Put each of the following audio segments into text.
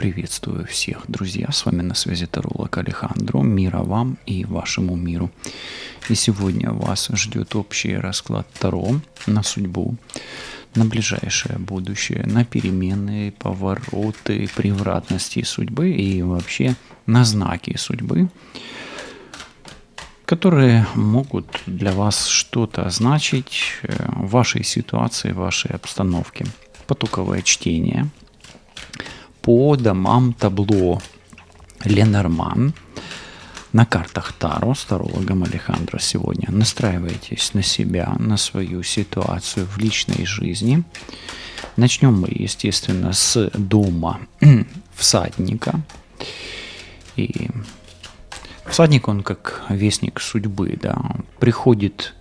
Приветствую всех, друзья! С вами на связи таролог Алехандро. Мира вам и вашему миру. И сегодня вас ждет общий расклад Таро на судьбу, на ближайшее будущее, на перемены, повороты, превратности судьбы и вообще на знаки судьбы, которые могут для вас что-то значить в вашей ситуации, в вашей обстановке. Потоковое чтение по домам табло Ленорман на картах Таро с тарологом Алехандро сегодня. Настраивайтесь на себя, на свою ситуацию в личной жизни. Начнем мы, естественно, с дома всадника. И всадник, он как вестник судьбы, да, приходит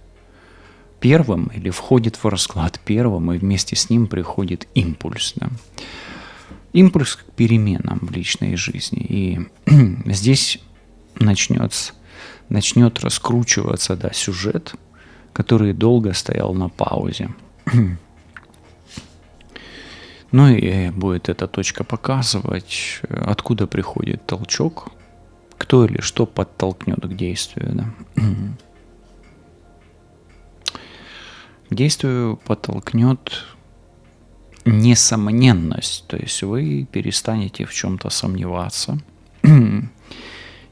первым или входит в расклад первым, и вместе с ним приходит импульс, да. Импульс к переменам в личной жизни. И здесь начнет раскручиваться, да, сюжет, который долго стоял на паузе. Ну и будет эта точка показывать, откуда приходит толчок, кто или что подтолкнет к действию. Да. К действию подтолкнет несомненность, то есть вы перестанете в чем-то сомневаться.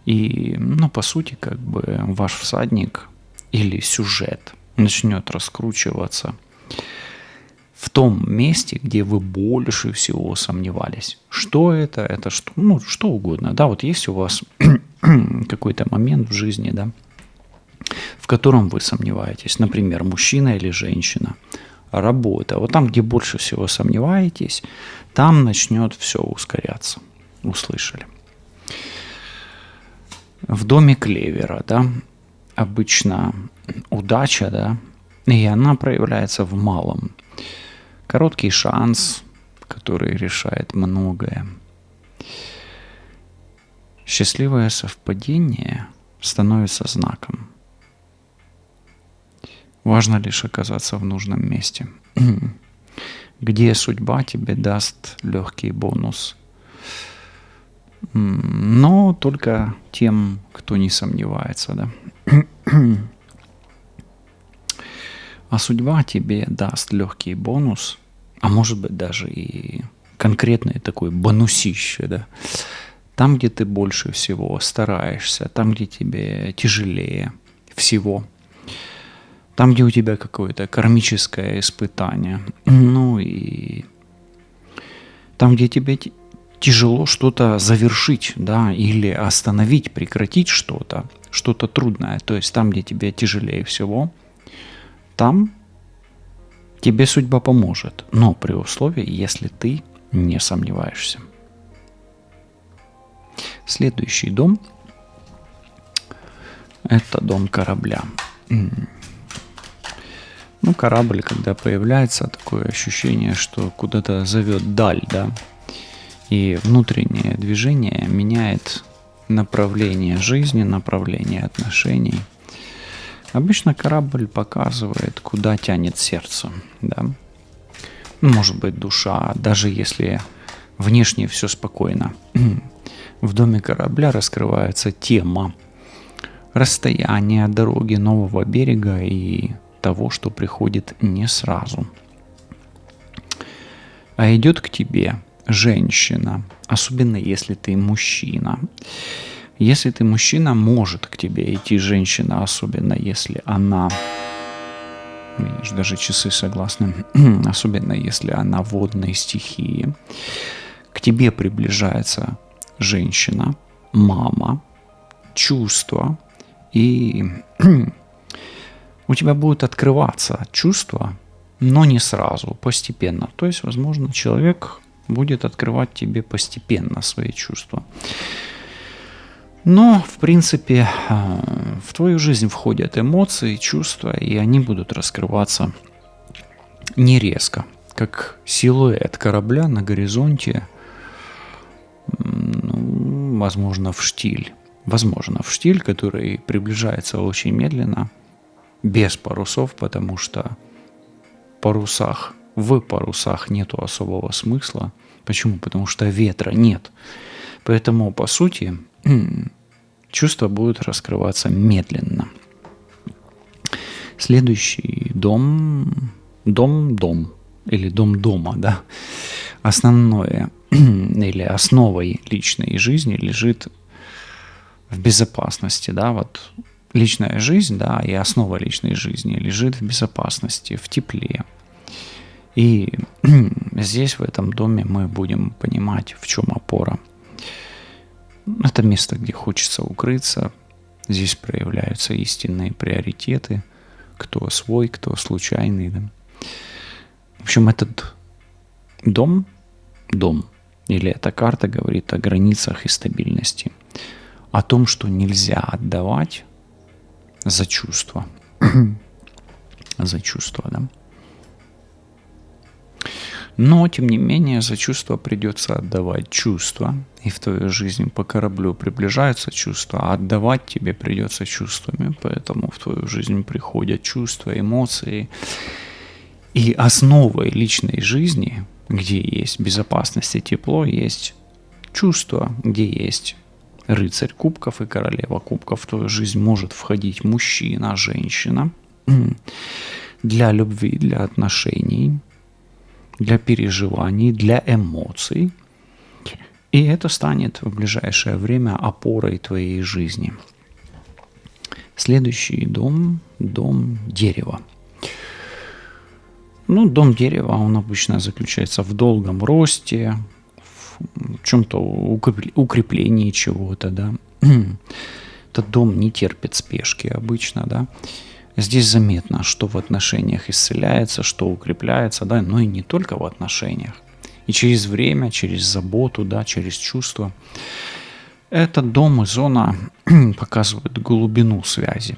И, по сути, как бы ваш всадник или сюжет начнет раскручиваться в том месте, где вы больше всего сомневались. Что это? Это что? Что угодно. Да, вот есть у вас какой-то момент в жизни, да, в котором вы сомневаетесь. Например, мужчина или женщина. Работа. Вот там, где больше всего сомневаетесь, там начнет все ускоряться. Услышали. В доме клевера, да, обычно удача, да, и она проявляется в малом. Короткий шанс, который решает многое. Счастливое совпадение становится знаком. Важно лишь оказаться в нужном месте, где судьба тебе даст легкий бонус. Но только тем, кто не сомневается, да. А судьба тебе даст легкий бонус, а может быть даже и конкретный такой бонусище, да. Там, где ты больше всего стараешься, там, где тебе тяжелее всего. Там, где у тебя какое-то кармическое испытание, и там, где тебе тяжело что-то завершить, да, или остановить, прекратить что-то трудное, то есть там, где тебе тяжелее всего, там тебе судьба поможет, но при условии, если ты не сомневаешься. Следующий дом – это дом корабля. Корабль, когда появляется, такое ощущение, что куда-то зовет даль, да, и внутреннее движение меняет направление жизни, направление отношений. Обычно корабль показывает, куда тянет сердце, да. Может быть, душа, даже если внешне все спокойно. В доме корабля раскрывается тема расстояния, дороги, нового берега и того, что приходит не сразу. А идет к тебе женщина, особенно если ты мужчина. Если ты мужчина, может к тебе идти женщина, особенно если она, видишь, даже часы согласны, особенно если она водной стихии. К тебе приближается женщина, мама, чувства, и у тебя будут открываться чувства, но не сразу, постепенно. То есть, возможно, человек будет открывать тебе постепенно свои чувства. Но, в принципе, в твою жизнь входят эмоции, чувства, и они будут раскрываться не резко, как силуэт корабля на горизонте, возможно, в штиль, который приближается очень медленно, без парусов, потому что в парусах нету особого смысла, Почему? Потому что ветра нет. Поэтому, по сути, чувства будут раскрываться медленно. Следующий дом или дом дома, да. Основное или основой личной жизни лежит в безопасности, да, вот личная жизнь, да, и основа личной жизни лежит в безопасности, в тепле. И здесь, в этом доме, мы будем понимать, в чем опора. Это место, где хочется укрыться. Здесь проявляются истинные приоритеты. Кто свой, кто случайный. Да. В общем, этот дом, или эта карта говорит о границах и стабильности. О том, что нельзя отдавать за чувства. За чувства, да. Но, тем не менее, за чувства придется отдавать чувства. И в твою жизнь по кораблю приближаются чувства, а отдавать тебе придется чувствами. Поэтому в твою жизнь приходят чувства, эмоции. И основой личной жизни, где есть безопасность и тепло, есть чувства, где есть рыцарь кубков и королева кубков. В твою жизнь может входить мужчина, женщина. Для любви, для отношений, для переживаний, для эмоций. И это станет в ближайшее время опорой твоей жизни. Следующий дом дерева. Дом дерева, он обычно заключается в долгом росте, в чем-то укреплении чего-то, да. Этот дом не терпит спешки обычно, да. Здесь заметно, что в отношениях исцеляется, что укрепляется, да, но и не только в отношениях. И через время, через заботу, да, через чувства. Этот дом и зона показывают глубину связи.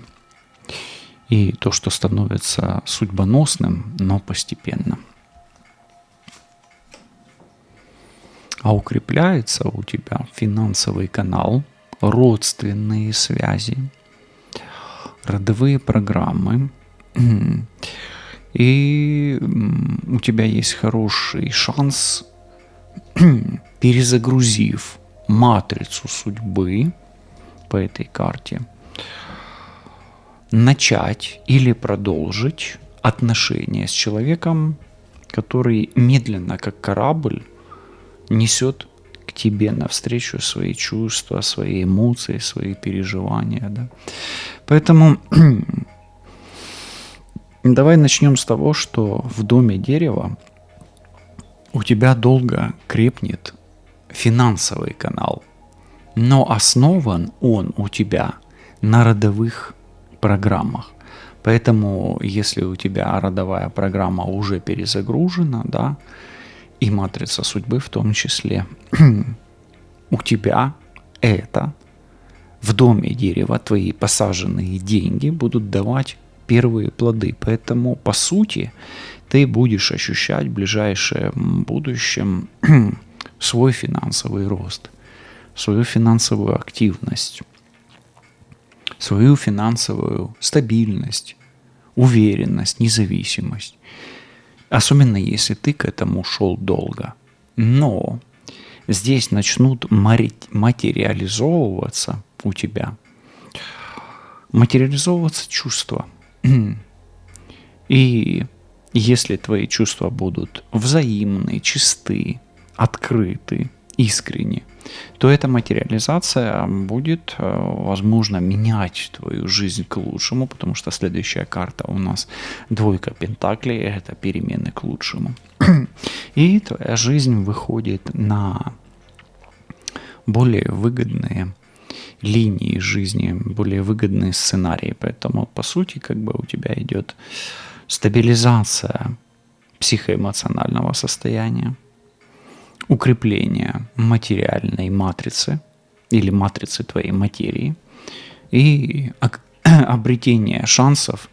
И то, что становится судьбоносным, но постепенно. А укрепляется у тебя финансовый канал, родственные связи, родовые программы, и у тебя есть хороший шанс, перезагрузив матрицу судьбы по этой карте, начать или продолжить отношения с человеком, который медленно, как корабль, несет к тебе навстречу свои чувства, свои эмоции, свои переживания. Да? Поэтому давай начнем с того, что в доме дерева у тебя долго крепнет финансовый канал, но основан он у тебя на родовых программах. Поэтому, если у тебя родовая программа уже перезагружена, да, и матрица судьбы в том числе, у тебя это в доме дерева, твои посаженные деньги будут давать первые плоды. Поэтому, по сути, ты будешь ощущать в ближайшем будущем свой финансовый рост, свою финансовую активность, свою финансовую стабильность, уверенность, независимость. Особенно если ты к этому шел долго. Но здесь начнут материализовываться у тебя. Материализовываться чувства. И если твои чувства будут взаимны, чисты, открыты, искренне, то эта материализация будет, возможно, менять твою жизнь к лучшему, потому что следующая карта у нас двойка пентаклей, это перемены к лучшему. И твоя жизнь выходит на более выгодные линии жизни, более выгодные сценарии. Поэтому, по сути, как бы у тебя идет стабилизация психоэмоционального состояния, укрепление материальной матрицы или матрицы твоей материи и обретение шансов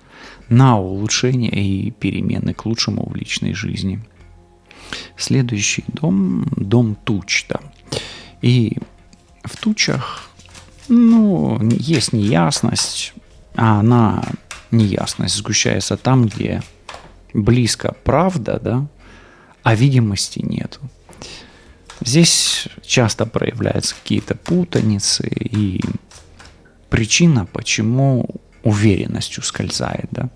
на улучшение и перемены к лучшему в личной жизни. Следующий дом туч. Да. И в тучах, есть неясность, а она, неясность, сгущается там, где близко правда, да, а видимости нету. Здесь часто проявляются какие-то путаницы, и причина, почему уверенность ускользает, да.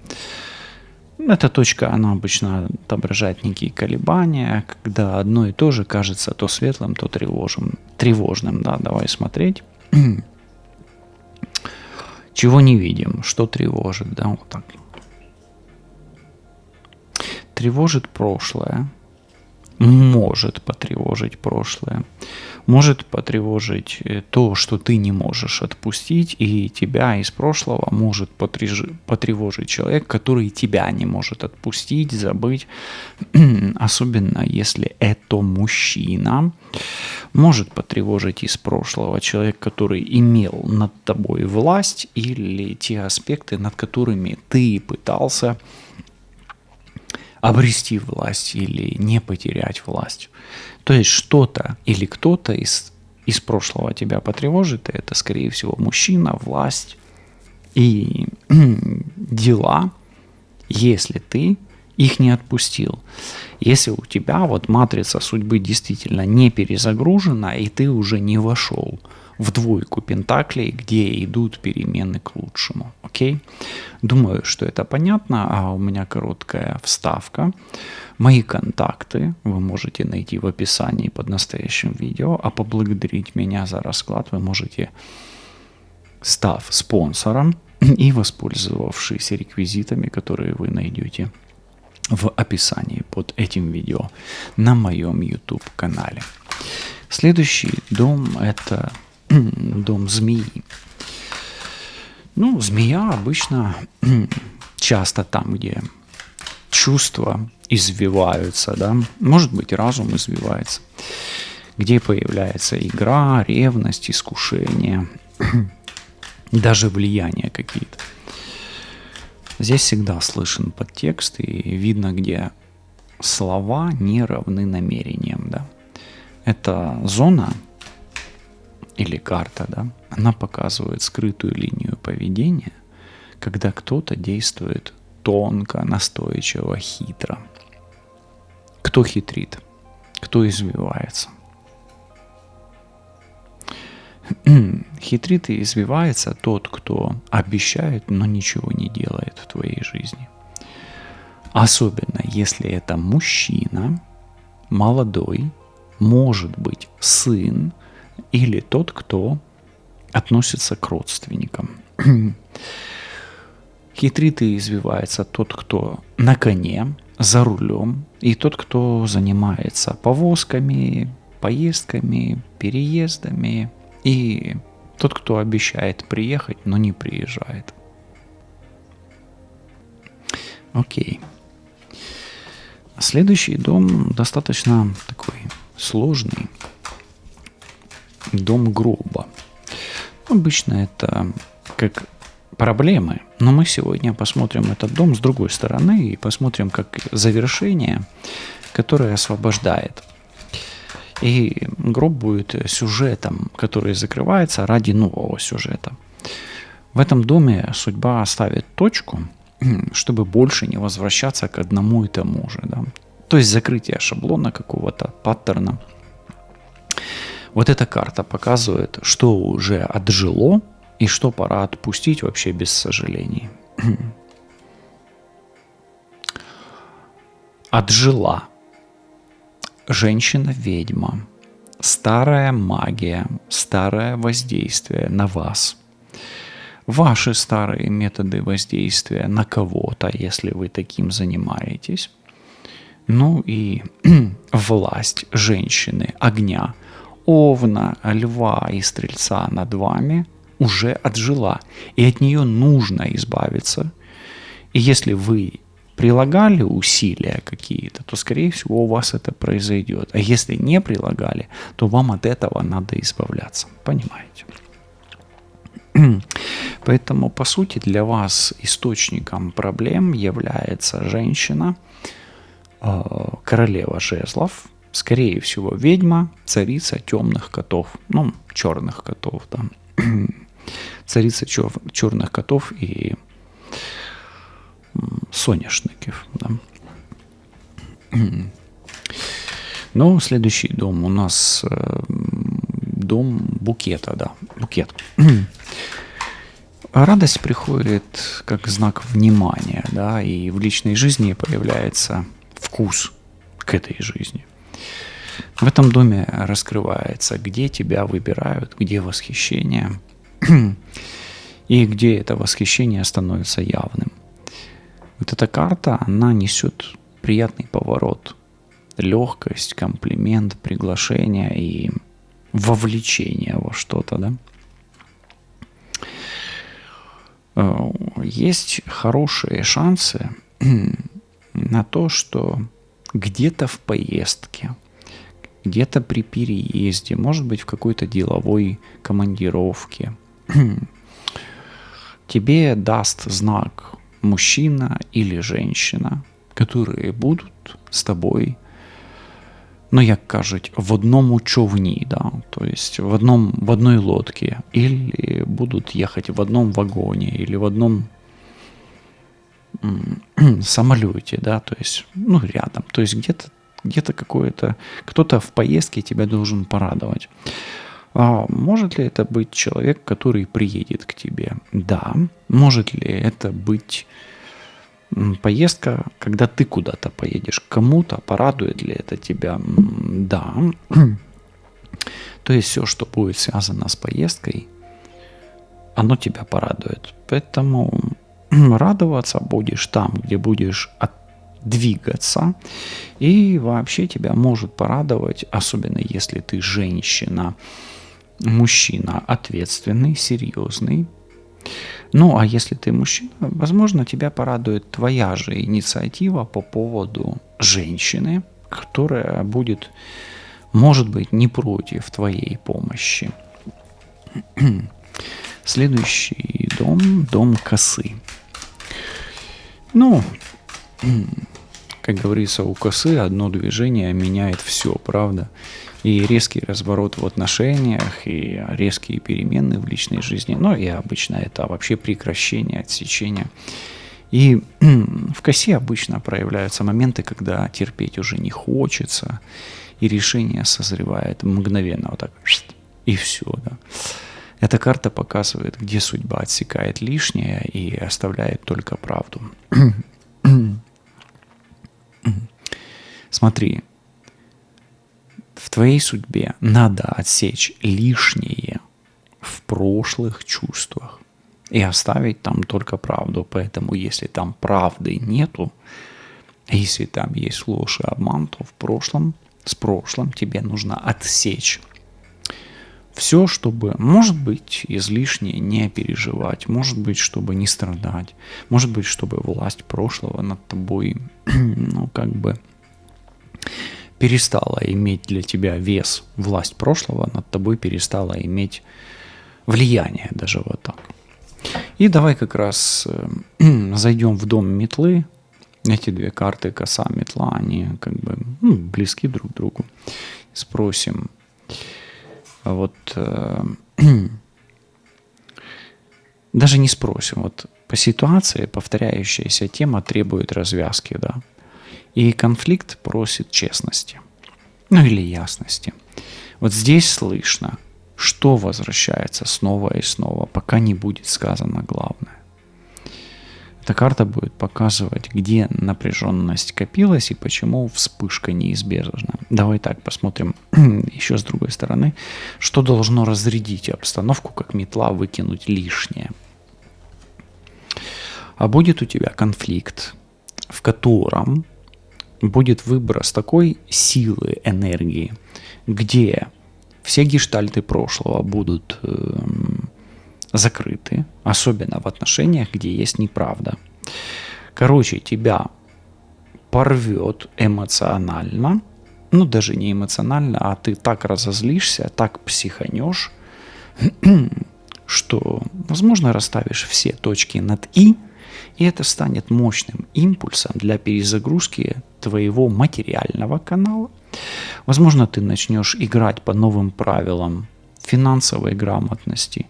Эта точка, она обычно отображает некие колебания, когда одно и то же кажется то светлым, то тревожным, да, давай смотреть. Чего не видим, что тревожит, да, вот так. Тревожит прошлое, может потревожить прошлое, может потревожить то, что ты не можешь отпустить, и тебя из прошлого может потревожить человек, который тебя не может отпустить, забыть, особенно если это мужчина. Может потревожить из прошлого человек, который имел над тобой власть, или те аспекты, над которыми ты пытался обрести власть или не потерять власть. То есть что-то или кто-то из прошлого тебя потревожит, и это, скорее всего, мужчина, власть и дела, если ты их не отпустил. Если у тебя вот матрица судьбы действительно не перезагружена, и ты уже не вошел в двойку пентаклей, где идут перемены к лучшему. Окей? Думаю, что это понятно, а у меня короткая вставка. Мои контакты вы можете найти в описании под настоящим видео, а поблагодарить меня за расклад вы можете, став спонсором и воспользовавшись реквизитами, которые вы найдете в описании под этим видео на моем YouTube-канале. Следующий дом – это дом змеи. Ну, змея обычно часто там, где чувства извиваются, да, может быть, разум извивается, где появляется игра, ревность, искушение, даже влияния какие-то. Здесь всегда слышен подтекст, и видно, где слова не равны намерениям, да. Это зона или карта, да, она показывает скрытую линию поведения, когда кто-то действует тонко, настойчиво, хитро. Кто хитрит, кто извивается. Хитрит и извивается тот, кто обещает, но ничего не делает в твоей жизни. Особенно, если это мужчина, молодой, может быть, сын, или тот, кто относится к родственникам. Хитрит и извивается тот, кто на коне, за рулем, и тот, кто занимается повозками, поездками, переездами, и тот, кто обещает приехать, но не приезжает. Окей. Следующий дом достаточно такой сложный. Дом гроба. Обычно это как проблемы, но мы сегодня посмотрим этот дом с другой стороны и посмотрим как завершение, которое освобождает. И гроб будет сюжетом, который закрывается ради нового сюжета. В этом доме судьба ставит точку, чтобы больше не возвращаться к одному и тому же. Да? То есть закрытие шаблона какого-то, паттерна. Вот эта карта показывает, что уже отжило и что пора отпустить вообще без сожалений. Отжила. Женщина-ведьма. Старая магия, старое воздействие на вас. Ваши старые методы воздействия на кого-то, если вы таким занимаетесь. Ну и власть женщины, огня, овна, льва и стрельца над вами уже отжила. И от нее нужно избавиться. И если вы прилагали усилия какие-то, то, скорее всего, у вас это произойдет. А если не прилагали, то вам от этого надо избавляться. Понимаете? Поэтому, по сути, для вас источником проблем является женщина, королева жезлов, скорее всего, ведьма, царица темных котов, ну, черных котов, да. Царица черных котов и соняшников, да. Но следующий дом у нас дом букета, да, букет. Радость приходит как знак внимания, да, и в личной жизни появляется вкус к этой жизни. В этом доме раскрывается, где тебя выбирают, где восхищение, и где это восхищение становится явным. Вот эта карта, она несет приятный поворот, легкость, комплимент, приглашение и вовлечение во что-то, да. Есть хорошие шансы на то, что где-то в поездке, где-то при переезде, может быть, в какой-то деловой командировке тебе даст знак мужчина или женщина, которые будут з тобой, ну, як кажуть, в одному човні, да, то есть в одной лодке, или будут ехать в одном вагоне, или в одном самолете, да, то есть, ну, рядом, то есть где-то какое-то, кто-то в поездке тебя должен порадовать. А может ли это быть человек, который приедет к тебе? Да. Может ли это быть поездка, когда ты куда-то поедешь к кому-то? Порадует ли это тебя? Да. То есть все, что будет связано с поездкой, оно тебя порадует. Поэтому радоваться будешь там, где будешь двигаться, и вообще тебя может порадовать, особенно если ты женщина, мужчина ответственный, серьезный. Ну, а если ты мужчина, возможно, тебя порадует твоя же инициатива по поводу женщины, которая будет, может быть, не против твоей помощи. Следующий дом косы. Ну, как говорится, у косы одно движение меняет все, правда? И резкий разворот в отношениях, и резкие перемены в личной жизни. Ну, и обычно это вообще прекращение, отсечение. И в косе обычно проявляются моменты, когда терпеть уже не хочется, и решение созревает мгновенно, вот так, и все, да. Эта карта показывает, где судьба отсекает лишнее и оставляет только правду. Смотри, в твоей судьбе надо отсечь лишнее в прошлых чувствах и оставить там только правду. Поэтому если там правды нету, если там есть ложь и обман, то с прошлым тебе нужно отсечь все, чтобы, может быть, излишне не переживать, может быть, чтобы не страдать, может быть, чтобы власть прошлого над тобой, ну, как бы перестала иметь для тебя вес. Власть прошлого над тобой перестала иметь влияние, даже вот так. И давай как раз зайдем в дом метлы. Эти две карты, коса, метла, они как бы близки друг к другу. Спросим, вот даже не спросим, вот по ситуации повторяющаяся тема требует развязки, да, и конфликт просит честности, ну или ясности. Вот здесь слышно, что возвращается снова и снова, пока не будет сказано главное. Эта карта будет показывать, где напряженность копилась и почему вспышка неизбежна. Давай так посмотрим еще с другой стороны, что должно разрядить обстановку, как метла выкинуть лишнее. А будет у тебя конфликт, в котором будет выброс такой силы, энергии, где все гештальты прошлого будут закрыты, особенно в отношениях, где есть неправда. Короче, тебя порвет эмоционально, ну даже не эмоционально, а ты так разозлишься, так психанешь, что, возможно, расставишь все точки над «и», и это станет мощным импульсом для перезагрузки твоего материального канала. Возможно, ты начнешь играть по новым правилам финансовой грамотности,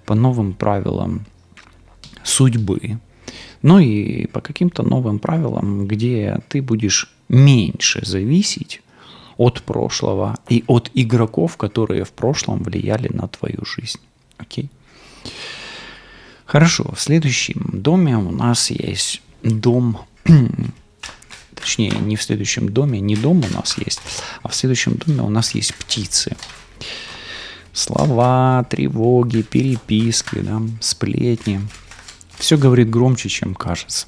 по новым правилам судьбы, ну и по каким-то новым правилам, где ты будешь меньше зависеть от прошлого и от игроков, которые в прошлом влияли на твою жизнь. Окей? Хорошо, в следующем доме у нас есть дом, точнее, не в следующем доме, не дом у нас есть, а в следующем доме у нас есть птицы. Слова, тревоги, переписки, да, сплетни. Все говорит громче, чем кажется.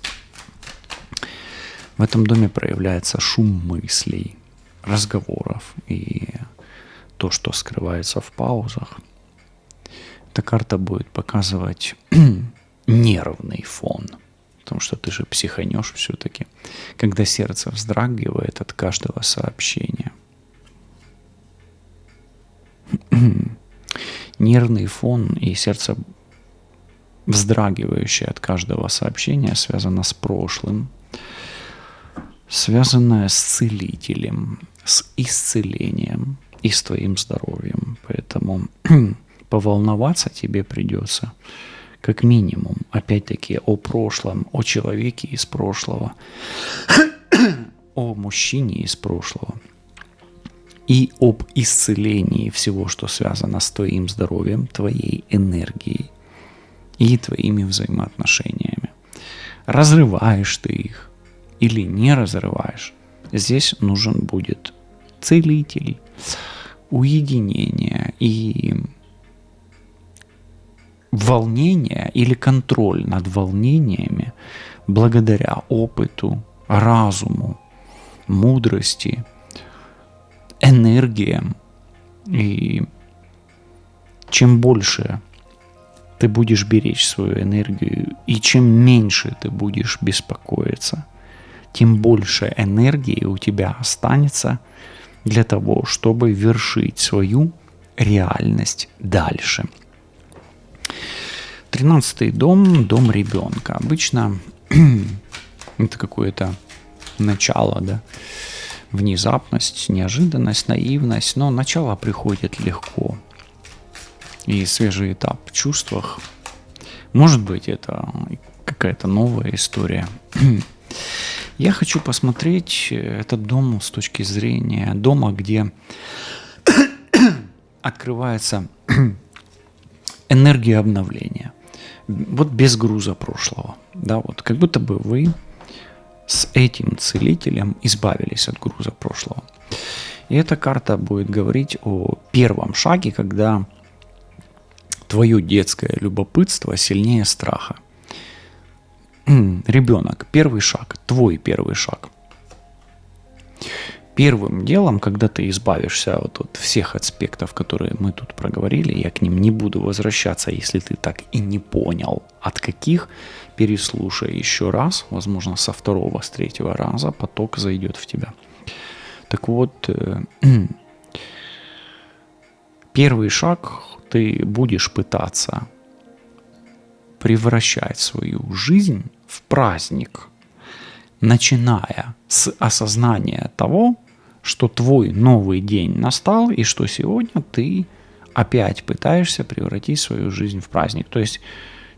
В этом доме проявляется шум мыслей, разговоров и то, что скрывается в паузах. Эта карта будет показывать нервный фон, потому что ты же психанешь все-таки, когда сердце вздрагивает от каждого сообщения. Нервный фон и сердце, вздрагивающее от каждого сообщения, связано с прошлым, связанное с целителем, с исцелением и с твоим здоровьем. Поэтому поволноваться тебе придется как минимум, опять-таки, о прошлом, о человеке из прошлого, о мужчине из прошлого и об исцелении всего, что связано с твоим здоровьем, твоей энергией и твоими взаимоотношениями. Разрываешь ты их или не разрываешь, здесь нужен будет целитель, уединение и волнение или контроль над волнениями благодаря опыту, разуму, мудрости, энергиям. И чем больше ты будешь беречь свою энергию и чем меньше ты будешь беспокоиться, тем больше энергии у тебя останется для того, чтобы вершить свою реальность дальше. 13-й дом, дом ребенка. Обычно это какое-то начало, да, внезапность, неожиданность, наивность, но начало приходит легко. И свежий этап в чувствах. Может быть, это какая-то новая история. Я хочу посмотреть этот дом с точки зрения дома, где открывается энергия обновления. Вот без груза прошлого. Да, вот как будто бы вы с этим целителем избавились от груза прошлого. И эта карта будет говорить о первом шаге, когда твое детское любопытство сильнее страха. Ребенок, первый шаг, твой первый шаг. Первым делом, когда ты избавишься от всех аспектов, которые мы тут проговорили, я к ним не буду возвращаться, если ты так и не понял, от каких, переслушай еще раз, возможно, со второго, с третьего раза поток зайдет в тебя. Так вот, первый шаг, ты будешь пытаться превращать свою жизнь в праздник, начиная с осознания того, что твой новый день настал, и что сегодня ты опять пытаешься превратить свою жизнь в праздник. То есть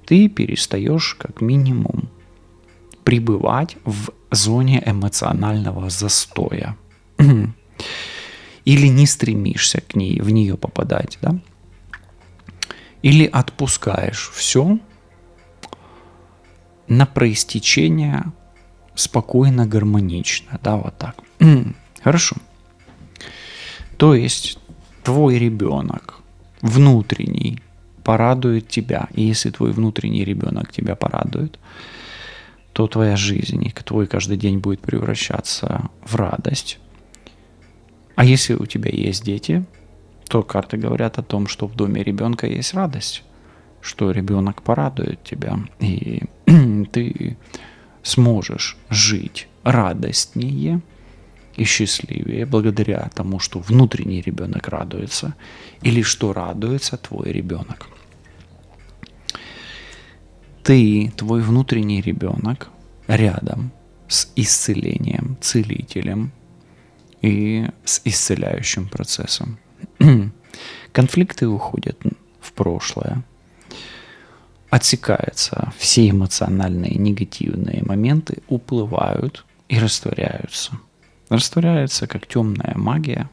ты перестаешь как минимум пребывать в зоне эмоционального застоя. Или не стремишься к ней, в нее попадать, да? Или отпускаешь все на проистечение спокойно, гармонично, да, вот так. Хорошо. То есть твой ребенок внутренний порадует тебя. И если твой внутренний ребенок тебя порадует, то твоя жизнь и твой каждый день будет превращаться в радость. А если у тебя есть дети, то карты говорят о том, что в доме ребенка есть радость, что ребенок порадует тебя, и ты сможешь жить радостнее и счастливее благодаря тому, что внутренний ребенок радуется, или что радуется твой ребенок. Ты, твой внутренний ребенок, рядом с исцелением, целителем и с исцеляющим процессом. Конфликты уходят в прошлое, отсекаются все эмоциональные негативные моменты, уплывают и растворяются. растворяются как темная магия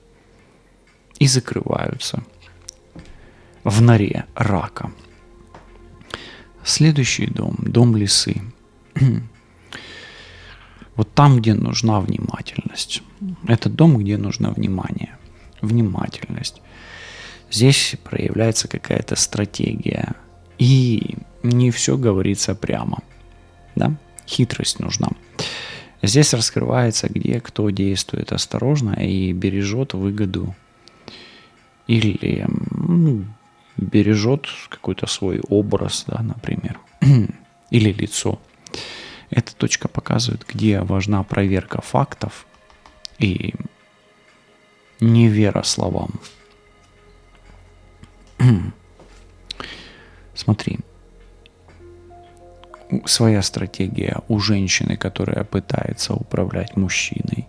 и закрываются в норе рака. Следующий дом, дом лисы. Вот там, где нужна внимательность. Это дом, где нужно внимание, внимательность. Здесь проявляется какая-то стратегия. И не все говорится прямо. Да? Хитрость нужна. Здесь раскрывается, где кто действует осторожно и бережет выгоду или бережет какой-то свой образ, да, например, или лицо. Эта точка показывает, где важна проверка фактов и не вера словам. Смотри, своя стратегия у женщины, которая пытается управлять мужчиной.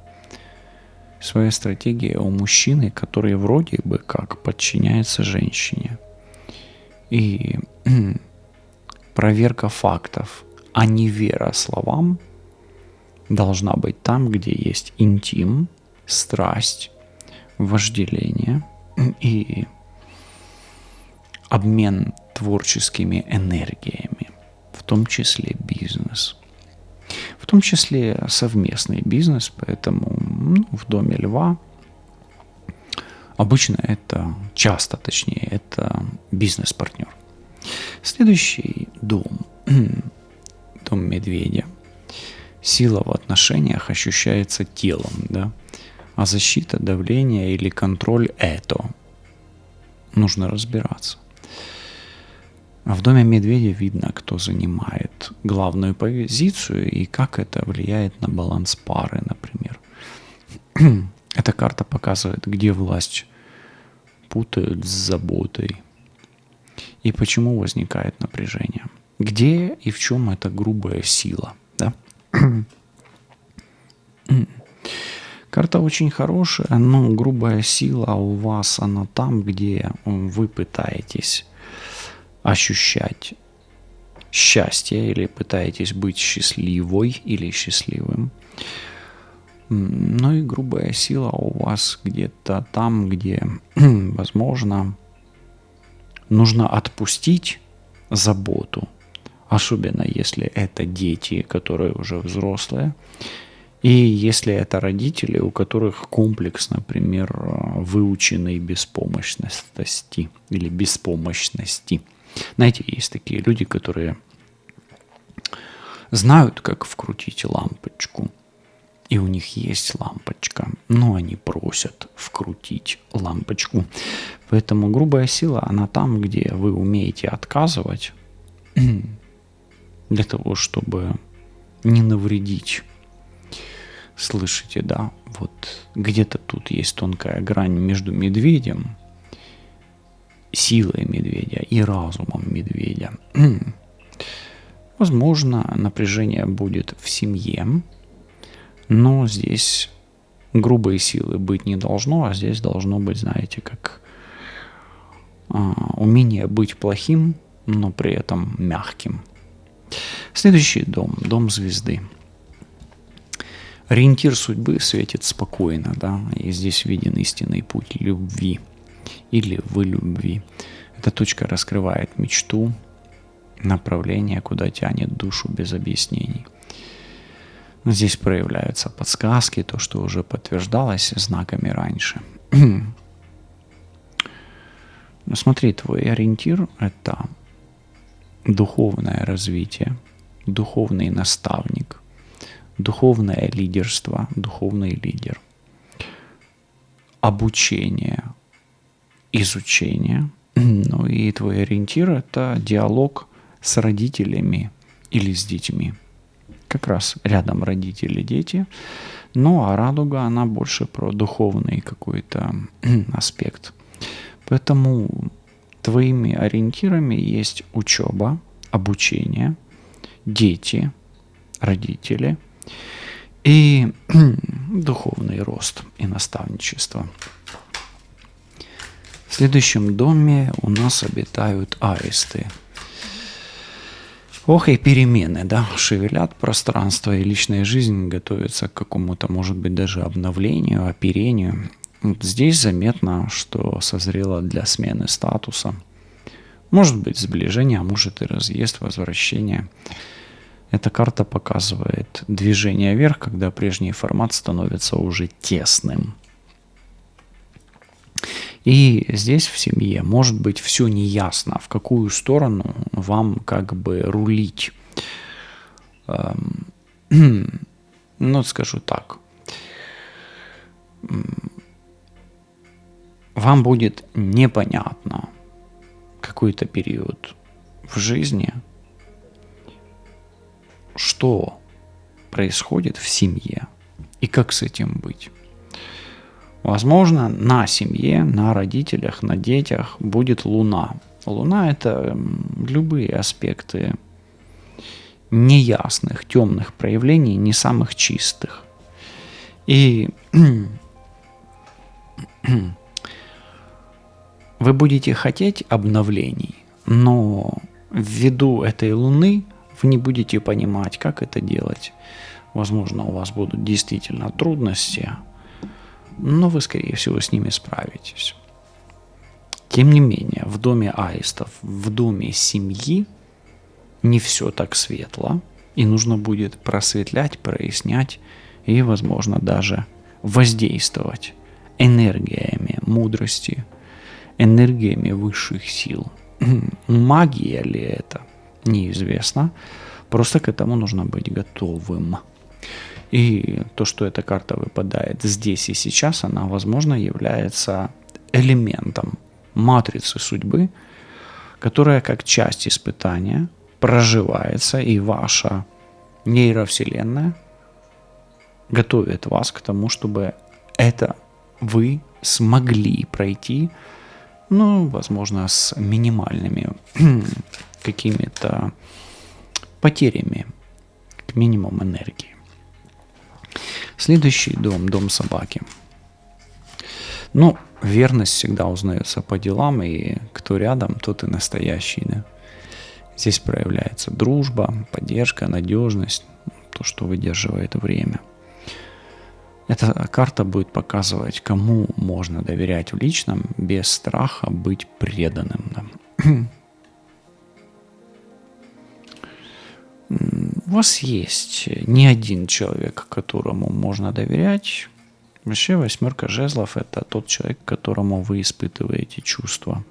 Своя стратегия у мужчины, который вроде бы как подчиняется женщине. И проверка фактов, а не вера словам, должна быть там, где есть интим, страсть, вожделение и обмен творческими энергиями, в том числе бизнес. В том числе совместный бизнес, поэтому в доме льва обычно это, часто точнее, это бизнес-партнер. Следующий дом, дом медведя. Сила в отношениях ощущается телом, да? А защита, давление или контроль – это нужно разбираться. А в доме медведя видно, кто занимает главную позицию и как это влияет на баланс пары, например. Эта карта показывает, где власть путают с заботой и почему возникает напряжение. Где и в чем эта грубая сила, да? Карта очень хорошая, но грубая сила у вас, она там, где вы пытаетесь ощущать счастье или пытаетесь быть счастливой или счастливым. Ну и грубая сила у вас где-то там, где, возможно, нужно отпустить заботу, особенно если это дети, которые уже взрослые, и если это родители, у которых комплекс, например, выученной беспомощности или беспомощности. Знаете, есть такие люди, которые знают, как вкрутить лампочку, и у них есть лампочка, но они просят вкрутить лампочку. Поэтому грубая сила, она там, где вы умеете отказывать для того, чтобы не навредить. Слышите, да? Вот где-то тут есть тонкая грань между медведем, силой медведя и разумом медведя. Возможно, напряжение будет в семье, но здесь грубой силы быть не должно, а здесь должно быть, знаете, как умение быть плохим, но при этом мягким. Следующий дом, дом звезды. Ориентир судьбы светит спокойно, да, и здесь виден истинный путь любви или в любви. Эта точка раскрывает мечту, направление, куда тянет душу без объяснений. Здесь проявляются подсказки, то, что уже подтверждалось знаками раньше. Но смотри, твой ориентир – это духовное развитие, духовный наставник, духовное лидерство, духовный лидер, обучение, изучение. Ну и твой ориентир – это диалог с родителями или с детьми. Как раз рядом родители, дети. Ну а радуга, она больше про духовный какой-то аспект. Поэтому твоими ориентирами есть учеба, обучение, дети, родители и духовный рост и наставничество. В следующем доме у нас обитают аисты. Ох, и перемены, да, шевелят пространство, и личная жизнь готовится к какому-то, может быть, даже обновлению, оперению. Вот здесь заметно, что созрело для смены статуса. Может быть, сближение, а может и разъезд, возвращение. Эта карта показывает движение вверх, когда прежний формат становится уже тесным. И здесь в семье может быть все неясно, в какую сторону вам как бы рулить. Ну, скажу так. Вам будет непонятно какой-то период в жизни, что происходит в семье и как с этим быть. Возможно, на семье, на родителях, на детях будет Луна. Луна – это любые аспекты неясных, темных проявлений, не самых чистых. И вы будете хотеть обновлений, но ввиду этой Луны вы не будете понимать, как это делать. Возможно, у вас будут действительно трудности, но вы, скорее всего, с ними справитесь. Тем не менее, в доме аистов, в доме семьи не все так светло, и нужно будет просветлять, прояснять и, возможно, даже воздействовать энергиями мудрости, энергиями высших сил. Магия ли это? Неизвестно. Просто к этому нужно быть готовым. И то, что эта карта выпадает здесь и сейчас, она, возможно, является элементом матрицы судьбы, которая как часть испытания проживается, и ваша нейровселенная готовит вас к тому, чтобы это вы смогли пройти, ну, возможно, с минимальными какими-то потерями, к минимуму энергии. Следующий дом, дом собаки. Ну, верность всегда узнается по делам, и кто рядом, тот и настоящий, да. Здесь проявляется дружба, поддержка, надежность, то, что выдерживает время. Эта карта будет показывать, кому можно доверять в личном, без страха быть преданным. Да. У вас есть не один человек, которому можно доверять. Вообще 8 жезлов – это тот человек, которому вы испытываете чувства.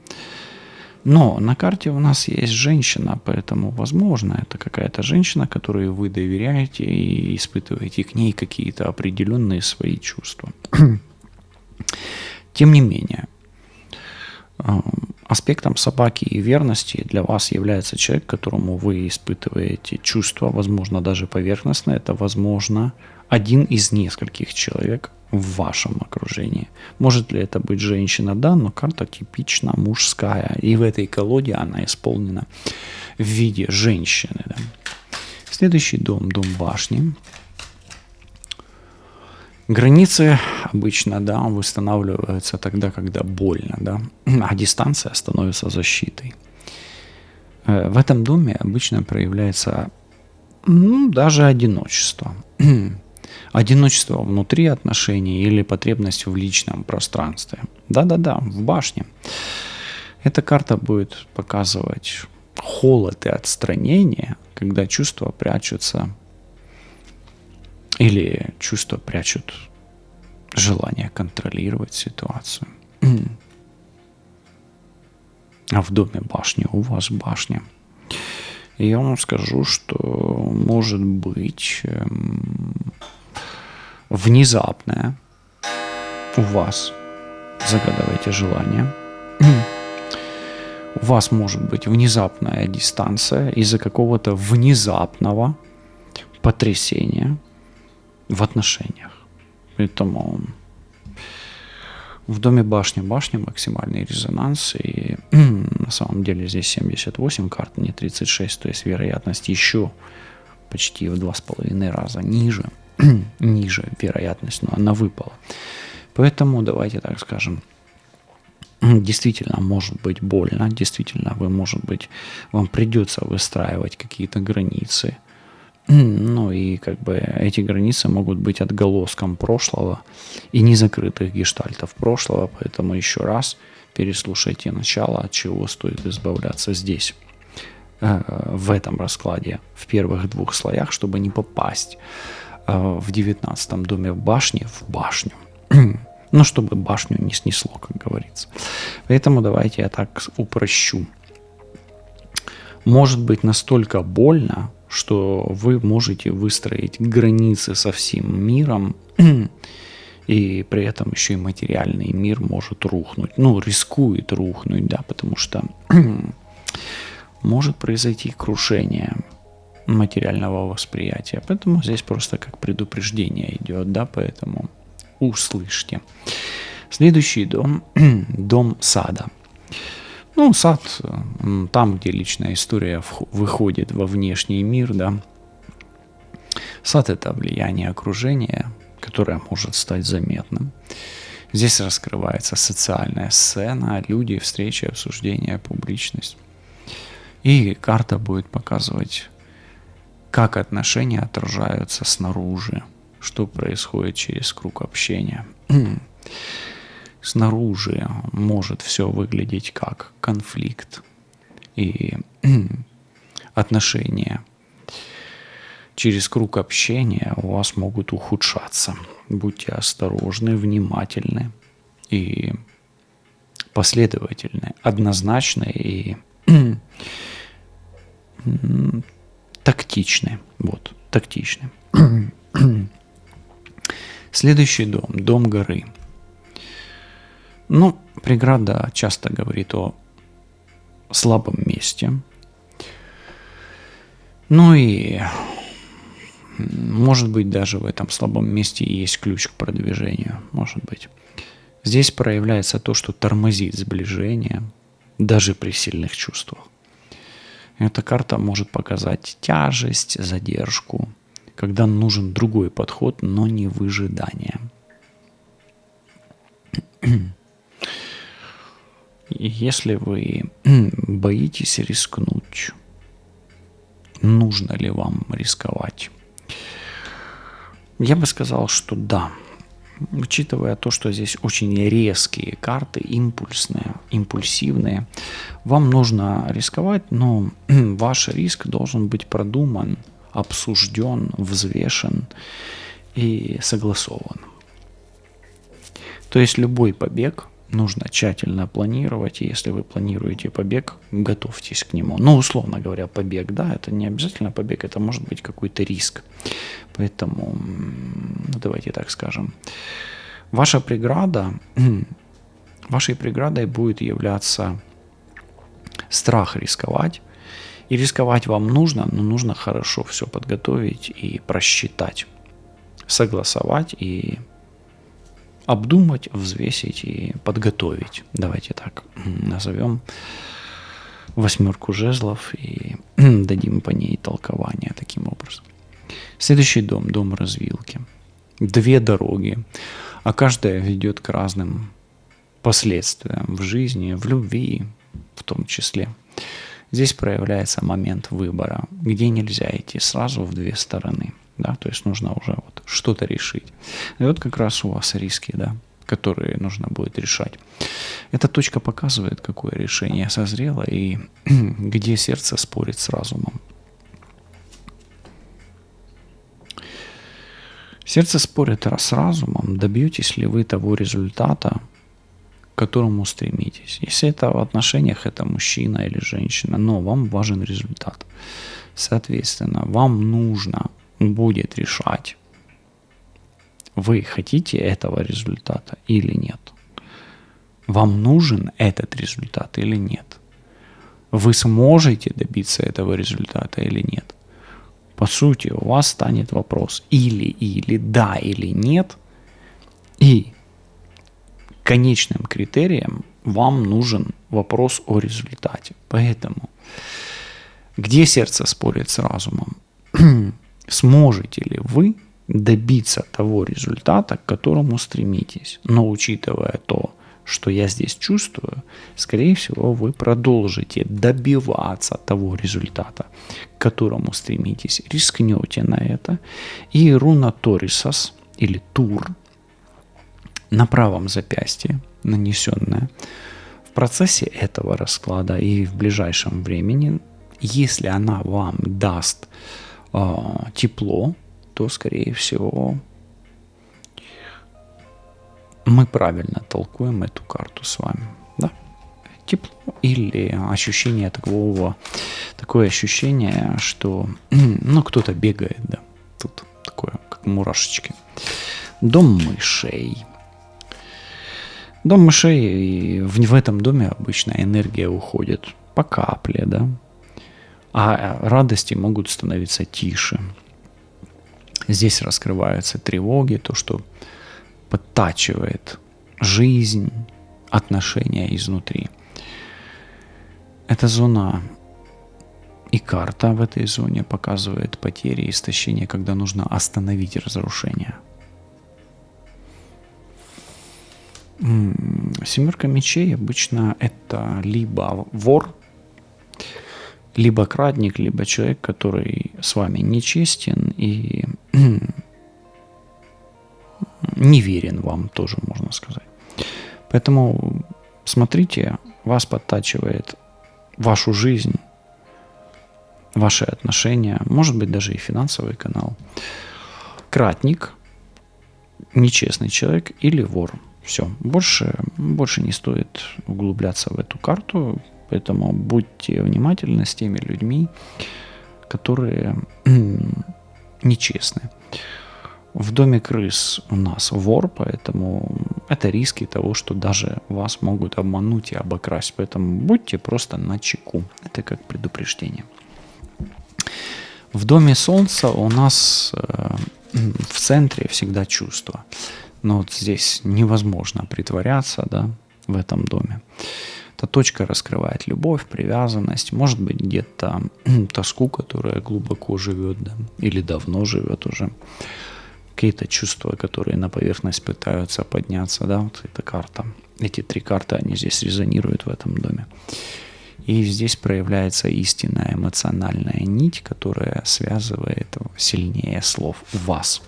Но на карте у нас есть женщина, поэтому, возможно, это какая-то женщина, которой вы доверяете и испытываете к ней какие-то определенные свои чувства. Тем не менее, аспектом собаки и верности для вас является человек, которому вы испытываете чувства, возможно, даже поверхностно. Это, возможно, один из нескольких человек в вашем окружении. Может ли это быть женщина? Да, но карта типично мужская. И в этой колоде она исполнена в виде женщины. Да. Следующий дом, дом башни. Границы обычно, да, восстанавливаются тогда, когда больно, да, а дистанция становится защитой. В этом доме обычно проявляется, даже одиночество. Одиночество внутри отношений или потребность в личном пространстве. Да-да-да, в башне. Эта карта будет показывать холод и отстранение, когда чувства прячутся или чувства прячут желание контролировать ситуацию. А в доме башни, у вас башня. И я вам скажу, что может быть внезапное у вас, загадываете желание, у вас может быть внезапная дистанция из-за какого-то внезапного потрясения в отношениях. Поэтому в доме башня максимальный резонанс, и на самом деле здесь 78 карт, не 36, то есть вероятность еще почти в 2,5 раза ниже вероятность, но она выпала. Поэтому давайте так скажем, действительно может быть больно, действительно вам придется выстраивать какие-то границы. Ну и как бы эти границы могут быть отголоском прошлого и незакрытых гештальтов прошлого, поэтому еще раз переслушайте начало, от чего стоит избавляться здесь, в этом раскладе, в первых двух слоях, чтобы не попасть в 19 доме в башню, ну, чтобы башню не снесло, как говорится. Поэтому давайте я так упрощу. Может быть настолько больно, что вы можете выстроить границы со всем миром, и при этом еще и материальный мир может рухнуть. Ну, рискует рухнуть, да, потому что может произойти крушение материального восприятия. Поэтому здесь просто как предупреждение идет, да, поэтому услышьте. Следующий дом, дом сада. Ну, сад, там, где личная история выходит во внешний мир, да. Сад – это влияние окружения, которое может стать заметным. Здесь раскрывается социальная сцена, люди, встречи, обсуждения, публичность. И карта будет показывать, как отношения отражаются снаружи, что происходит через круг общения. Снаружи может все выглядеть как конфликт и отношения через круг общения у вас могут ухудшаться. Будьте осторожны, внимательны и последовательны, однозначны и тактичны. Вот, тактичны. Следующий дом, дом горы. Ну, преграда часто говорит о слабом месте. Ну и, может быть, даже в этом слабом месте есть ключ к продвижению. Может быть. Здесь проявляется то, что тормозит сближение, даже при сильных чувствах. Эта карта может показать тяжесть, задержку, когда нужен другой подход, но не выжидание. Если вы боитесь рискнуть, нужно ли вам рисковать? Я бы сказал, что да. Учитывая то, что здесь очень резкие карты, импульсивные, вам нужно рисковать, но ваш риск должен быть продуман, обсужден, взвешен и согласован. То есть любой побег нужно тщательно планировать, и если вы планируете побег, готовьтесь к нему. Ну, условно говоря, побег, да, это не обязательно побег, это может быть какой-то риск. Поэтому, давайте так скажем, вашей преградой будет являться страх рисковать. И рисковать вам нужно, но нужно хорошо все подготовить и просчитать, согласовать и обдумать, взвесить и подготовить. Давайте так назовем 8 жезлов и дадим по ней толкование таким образом. Следующий дом, дом развилки. 2 дороги, а каждая ведет к разным последствиям в жизни, в любви в том числе. Здесь проявляется момент выбора, где нельзя идти сразу в 2 стороны. Да, то есть нужно уже вот что-то решить. И вот как раз у вас риски, да, которые нужно будет решать. Эта точка показывает, какое решение созрело и где сердце спорит с разумом. Сердце спорит с разумом, добьетесь ли вы того результата, к которому стремитесь. Если это в отношениях, это мужчина или женщина, но вам важен результат. Соответственно, вам нужно будет решать, вы хотите этого результата или нет. Вам нужен этот результат или нет. Вы сможете добиться этого результата или нет. По сути, у вас станет вопрос или да, или нет. И конечным критерием вам нужен вопрос о результате. Поэтому, где сердце спорит с разумом? Сможете ли вы добиться того результата, к которому стремитесь? Но учитывая то, что я здесь чувствую, скорее всего, вы продолжите добиваться того результата, к которому стремитесь, рискнете на это. И руна Торисас или Тур на правом запястье, нанесенная в процессе этого расклада и в ближайшем времени, если она вам даст тепло, то, скорее всего, мы правильно толкуем эту карту с вами. Да? Тепло или ощущение такое ощущение, что кто-то бегает, да, тут такое, как мурашечки. Дом мышей. Дом мышей, и в этом доме обычно энергия уходит по капле, да, а радости могут становиться тише. Здесь раскрываются тревоги, то, что подтачивает жизнь, отношения изнутри. Эта зона и карта в этой зоне показывает потери и истощение, когда нужно остановить разрушение. Семерка мечей обычно это либо вор, либо крадник, либо человек, который с вами нечестен и не верен вам, тоже можно сказать. Поэтому смотрите, вас подтачивает вашу жизнь, ваши отношения, может быть, даже и финансовый канал. Кратник, нечестный человек или вор. Все, больше не стоит углубляться в эту карту, поэтому будьте внимательны с теми людьми, которые нечестны. В доме крыс у нас вор, поэтому это риски того, что даже вас могут обмануть и обокрасть. Поэтому будьте просто начеку. Это как предупреждение. В доме солнца у нас в центре всегда чувство. Но вот здесь невозможно притворяться, да, в этом доме. Эта точка раскрывает любовь, привязанность, может быть, где-то тоску, которая глубоко живет, да, или давно живет уже. Какие-то чувства, которые на поверхность пытаются подняться, да, вот эта карта. Эти три карты, они здесь резонируют в этом доме. И здесь проявляется истинная эмоциональная нить, которая связывает сильнее слов вас.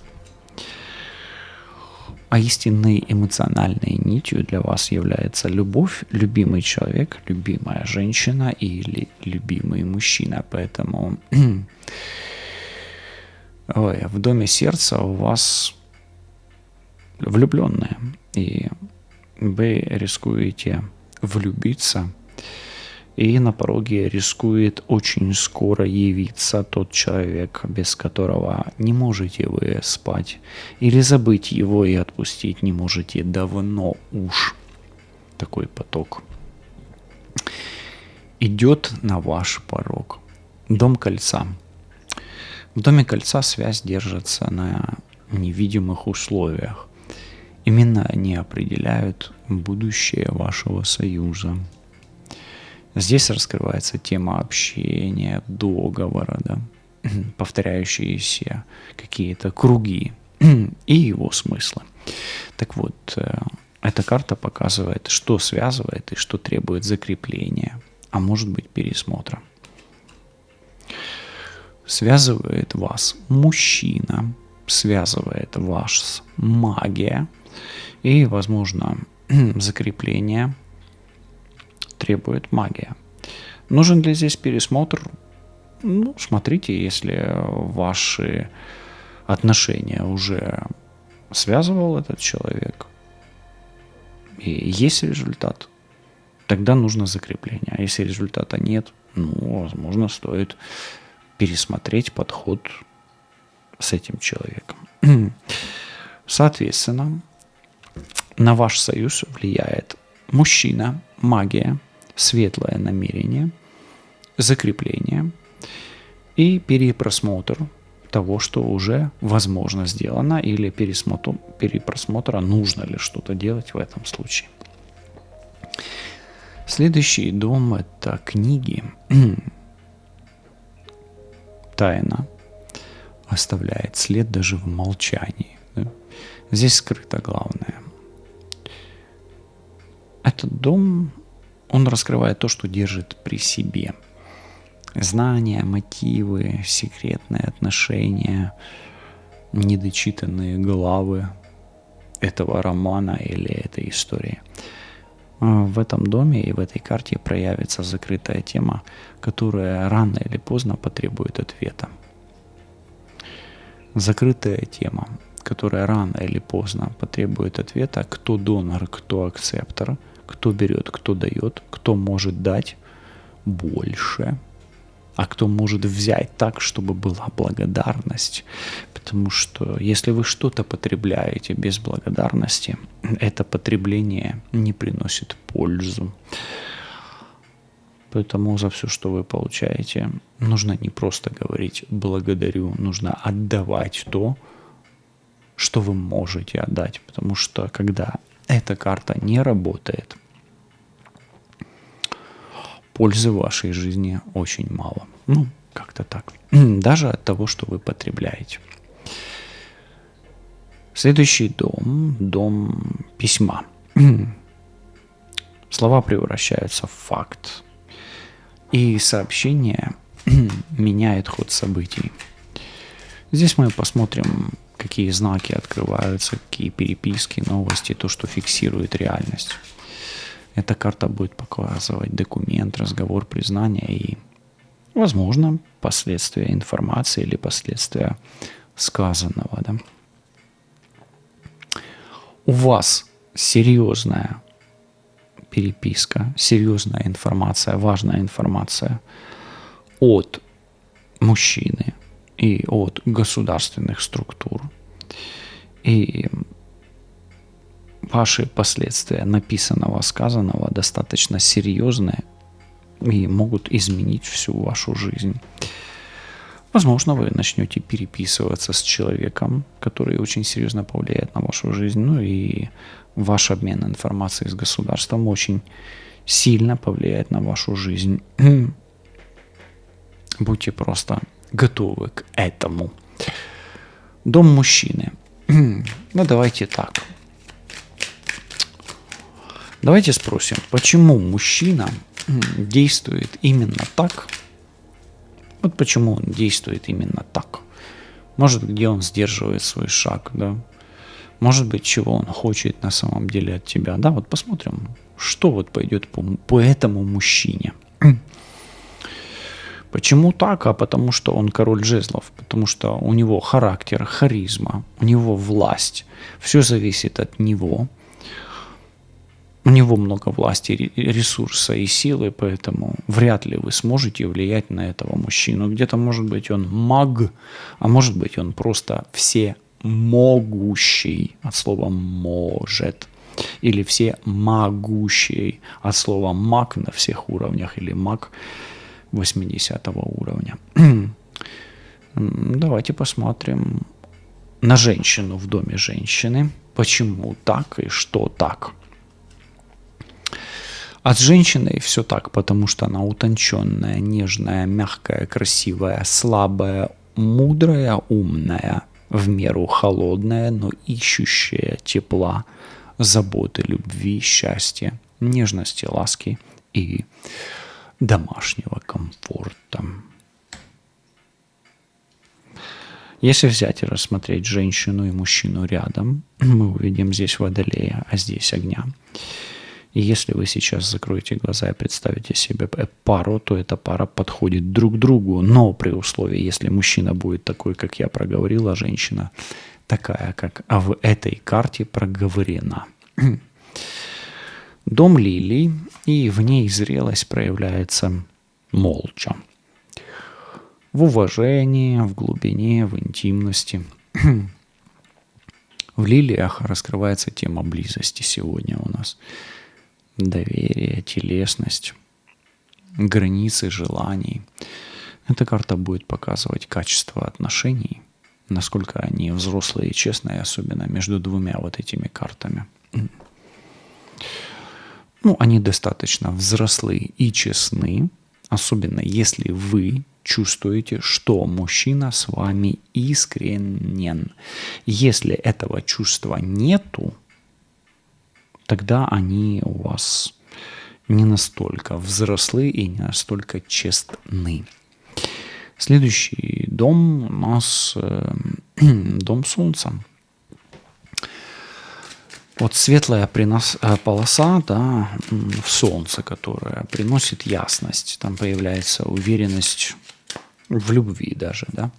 А истинной эмоциональной нитью для вас является любовь, любимый человек, любимая женщина или любимый мужчина. Поэтому в доме сердца у вас влюбленные, и вы рискуете влюбиться, и на пороге рискует очень скоро явиться тот человек, без которого не можете вы спать, или забыть его и отпустить не можете давно уж. Такой поток идет на ваш порог. Дом кольца. В доме кольца связь держится на невидимых условиях. Именно они определяют будущее вашего союза. Здесь раскрывается тема общения, договора, да, повторяющиеся какие-то круги и его смыслы. Так вот, эта карта показывает, что связывает и что требует закрепления, а может быть пересмотра. Связывает вас мужчина, связывает вас магия, и, возможно, закрепление требует магия. Нужен ли здесь пересмотр? Смотрите, если ваши отношения уже связывал этот человек, и есть результат, тогда нужно закрепление. А если результата нет, возможно, стоит пересмотреть подход с этим человеком. Соответственно, на ваш союз влияет мужчина, магия, светлое намерение, закрепление и перепросмотр того, что уже возможно сделано, или перепросмотра, нужно ли что-то делать в этом случае. Следующий дом – это книги. Тайна оставляет след даже в молчании. Да? Здесь скрыто главное. Этот дом, он раскрывает то, что держит при себе. Знания, мотивы, секретные отношения, недочитанные главы этого романа или этой истории. В этом доме и в этой карте проявится закрытая тема, которая рано или поздно потребует ответа. Закрытая тема, которая рано или поздно потребует ответа, кто донор, кто акцептор, кто берет, кто дает, кто может дать больше, а кто может взять так, чтобы была благодарность. Потому что если вы что-то потребляете без благодарности, это потребление не приносит пользу. Поэтому за все, что вы получаете, нужно не просто говорить «благодарю», нужно отдавать то, что вы можете отдать. Потому что когда эта карта не работает, пользы в вашей жизни очень мало. Ну, как-то так. Даже от того, что вы потребляете. Следующий дом – дом письма. Слова превращаются в факт. И сообщение меняет ход событий. Здесь мы посмотрим, какие знаки открываются, какие переписки, новости, то, что фиксирует реальность. Эта карта будет показывать документ, разговор, признание и, возможно, последствия информации или последствия сказанного. Да? У вас серьезная переписка, серьезная информация, важная информация от мужчины и от государственных структур. И ваши последствия написанного, сказанного достаточно серьезные и могут изменить всю вашу жизнь. Возможно, вы начнете переписываться с человеком, который очень серьезно повлияет на вашу жизнь. Ну и ваш обмен информацией с государством очень сильно повлияет на вашу жизнь. Будьте просто готовы к этому. Дом мужчины. Ну, давайте так. Давайте спросим, почему мужчина действует именно так? Вот почему он действует именно так. Может, где он сдерживает свой шаг, да? Может быть, чего он хочет на самом деле от тебя. Да, вот посмотрим, что вот пойдет по этому мужчине. Почему так? А потому что он король жезлов, потому что у него характер, харизма, у него власть. Все зависит от него. У него много власти, ресурса и силы, поэтому вряд ли вы сможете влиять на этого мужчину. Где-то, может быть, он маг, а может быть, он просто всемогущий, от слова «может». Или всемогущий, от слова «маг» на всех уровнях, или маг 80 уровня. Давайте посмотрим на женщину в доме женщины. Почему так и что так? А с женщиной все так, потому что она утонченная, нежная, мягкая, красивая, слабая, мудрая, умная, в меру холодная, но ищущая тепла, заботы, любви, счастья, нежности, ласки и домашнего комфорта. Если взять и рассмотреть женщину и мужчину рядом, мы увидим здесь водолея, а здесь огня. И если вы сейчас закроете глаза и представите себе пару, то эта пара подходит друг к другу, но при условии, если мужчина будет такой, как я проговорил, а женщина такая, как в этой карте проговорена. Дом лилий, и в ней зрелость проявляется молча. В уважении, в глубине, в интимности. В лилиях раскрывается тема близости сегодня у нас. Доверие, телесность, границы желаний. Эта карта будет показывать качество отношений, насколько они взрослые и честные, особенно между двумя вот этими картами. Ну, они достаточно взрослые и честны, особенно если вы чувствуете, что мужчина с вами искренен. Если этого чувства нету, тогда они у вас не настолько взрослы и не настолько честны. Следующий дом у нас дом Солнца. Вот светлая полоса, да, в Солнце, которая приносит ясность. Там появляется уверенность в любви даже, да.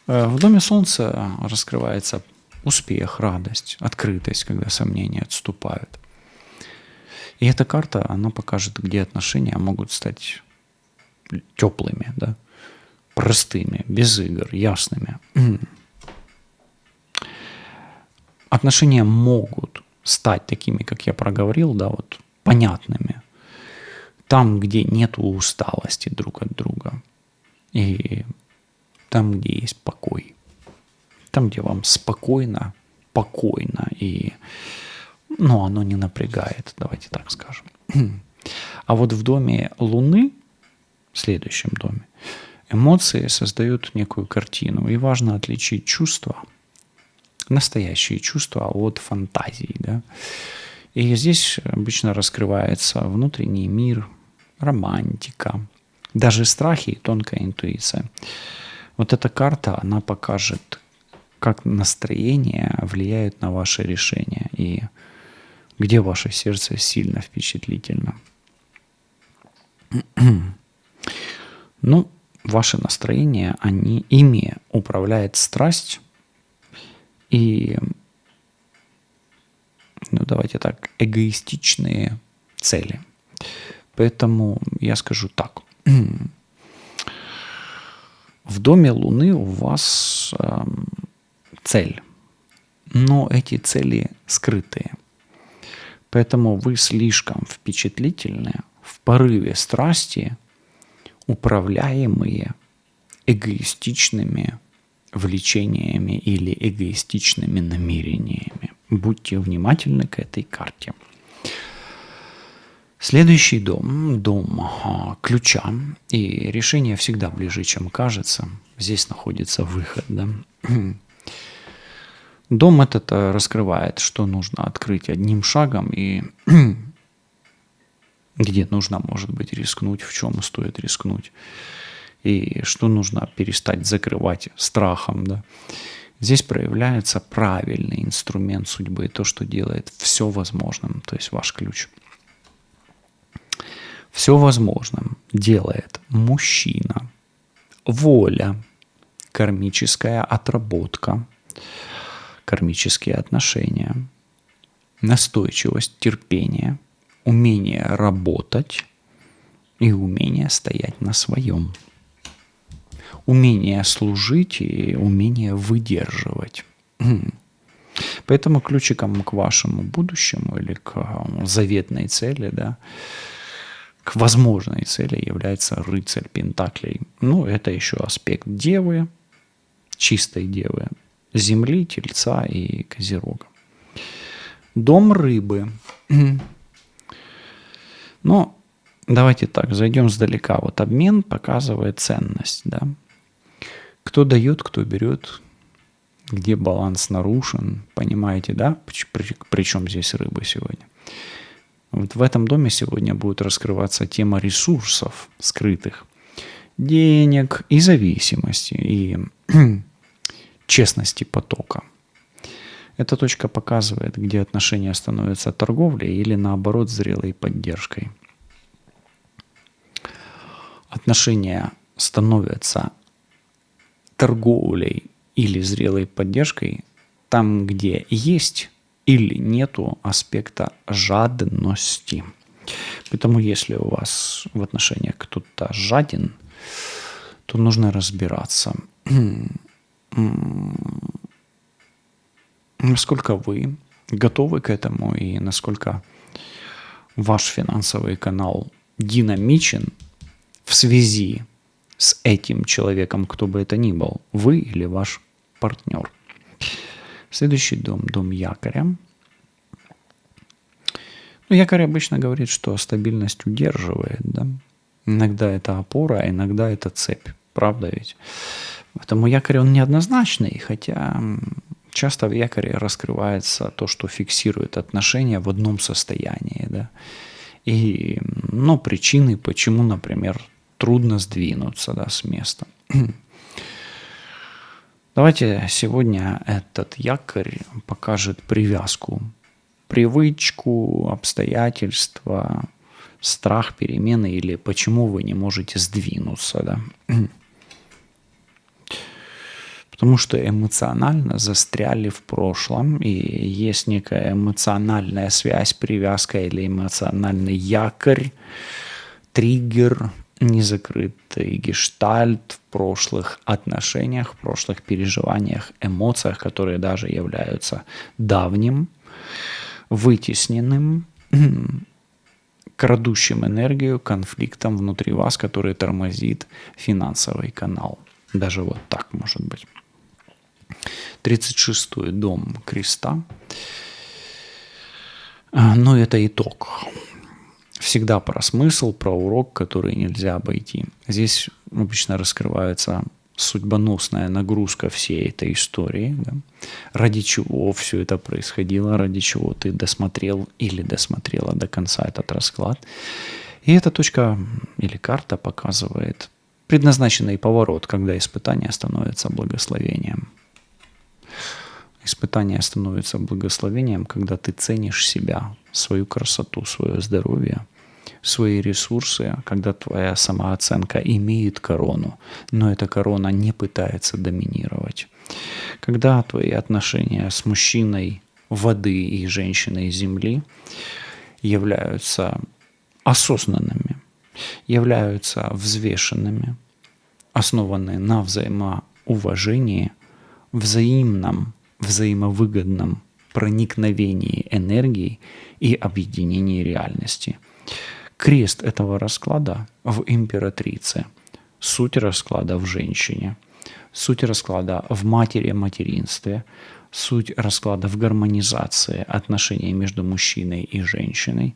В доме Солнца раскрывается успех, радость, открытость, когда сомнения отступают. И эта карта, она покажет, где отношения могут стать теплыми, да, простыми, без игр, ясными. Отношения могут стать такими, как я проговорил, да, вот понятными. Там, где нет усталости друг от друга. И там, где есть покой. Там, где вам спокойно, покойно и, ну, оно не напрягает, давайте так скажем. А вот в доме Луны, в следующем доме, эмоции создают некую картину. И важно отличить чувства, настоящие чувства от фантазий, да. И здесь обычно раскрывается внутренний мир, романтика, даже страхи и тонкая интуиция. Вот эта карта, она покажет, как настроение влияет на ваши решения и где ваше сердце сильно впечатлительно. Ну, ваше настроение, ими управляет страсть и, ну, давайте так, эгоистичные цели. Поэтому я скажу так. В доме Луны у вас цель, но эти цели скрытые. Поэтому вы слишком впечатлительны, в порыве страсти, управляемые эгоистичными влечениями или эгоистичными намерениями. Будьте внимательны к этой карте. Следующий дом, дом ключа, и решение всегда ближе, чем кажется. Здесь находится выход, да. Дом этот раскрывает, что нужно открыть одним шагом и где нужно, может быть, рискнуть, в чем стоит рискнуть, и что нужно перестать закрывать страхом, да. Здесь проявляется правильный инструмент судьбы, то, что делает все возможным, то есть ваш ключ. Все возможным делает мужчина, воля, кармическая отработка, кармические отношения, настойчивость, терпение, умение работать и умение стоять на своем. Умение служить и умение выдерживать. Поэтому ключиком к вашему будущему или к заветной цели, да, к возможной цели является рыцарь пентаклей. Ну, это еще аспект девы, чистой девы, земли, тельца и козерога. Дом рыбы. Но давайте так, зайдем сдалека. Вот обмен показывает ценность, да. Кто дает, кто берет, где баланс нарушен, понимаете, да? Причем здесь рыба сегодня. Вот в этом доме сегодня будет раскрываться тема ресурсов скрытых, денег и зависимости, и честности потока. Эта точка показывает, где отношения становятся торговлей или, наоборот, зрелой поддержкой. Отношения становятся торговлей или зрелой поддержкой там, где есть или нету аспекта жадности. Поэтому если у вас в отношениях кто-то жаден, то нужно разбираться, насколько вы готовы к этому и насколько ваш финансовый канал динамичен в связи с этим человеком, кто бы это ни был, вы или ваш партнер. Следующий дом, дом якоря. Ну, якорь обычно говорит, что стабильность удерживает, да? Иногда это опора, а иногда это цепь. Правда ведь? Поэтому якорь, он неоднозначный, хотя Часто в якоре раскрывается то, что фиксирует отношения в одном состоянии, да. И, причины, почему, например, трудно сдвинуться, да, с места. Давайте сегодня этот якорь покажет привязку, привычку, обстоятельства, страх перемены или почему вы не можете сдвинуться, да. Потому что эмоционально застряли в прошлом, и есть некая эмоциональная связь, привязка или эмоциональный якорь, триггер, незакрытый гештальт в прошлых отношениях, в прошлых переживаниях, эмоциях, которые даже являются давним, вытесненным, крадущим энергию, конфликтом внутри вас, который тормозит финансовый канал. Даже вот так может быть. 36-й дом креста. Но это итог. Всегда про смысл, про урок, который нельзя обойти. Здесь обычно раскрывается судьбоносная нагрузка всей этой истории. Да? Ради чего все это происходило, ради чего ты досмотрел или досмотрела до конца этот расклад. И эта точка или карта показывает предназначенный поворот, когда испытание становится благословением. Испытание становится благословением, когда ты ценишь себя, свою красоту, свое здоровье, свои ресурсы, когда твоя самооценка имеет корону, но эта корона не пытается доминировать. Когда твои отношения с мужчиной воды и женщиной земли являются осознанными, являются взвешенными, основаны на взаимоуважении, взаимовыгодном проникновении энергии и объединении реальности. Крест этого расклада в императрице, суть расклада в женщине, суть расклада в материнстве, суть расклада в гармонизации отношений между мужчиной и женщиной.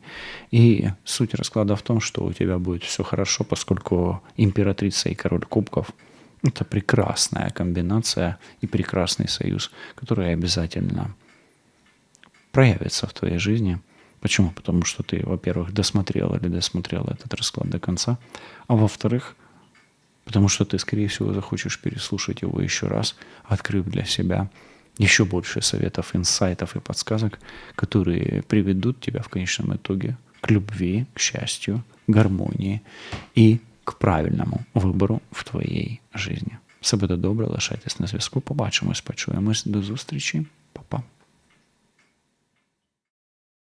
И суть расклада в том, что у тебя будет все хорошо, поскольку императрица и король кубков – это прекрасная комбинация и прекрасный союз, который обязательно проявится в твоей жизни. Почему? Потому что ты, во-первых, досмотрел или досмотрела этот расклад до конца, а во-вторых, потому что ты, скорее всего, захочешь переслушать его еще раз, открыв для себя еще больше советов, инсайтов и подсказок, которые приведут тебя в конечном итоге к любви, к счастью, гармонии и к правильному вибору в твоїй житті. Все буде добре, лишайтесь на зв'язку. Побачимось, почуємось. До зустрічі. Па-па.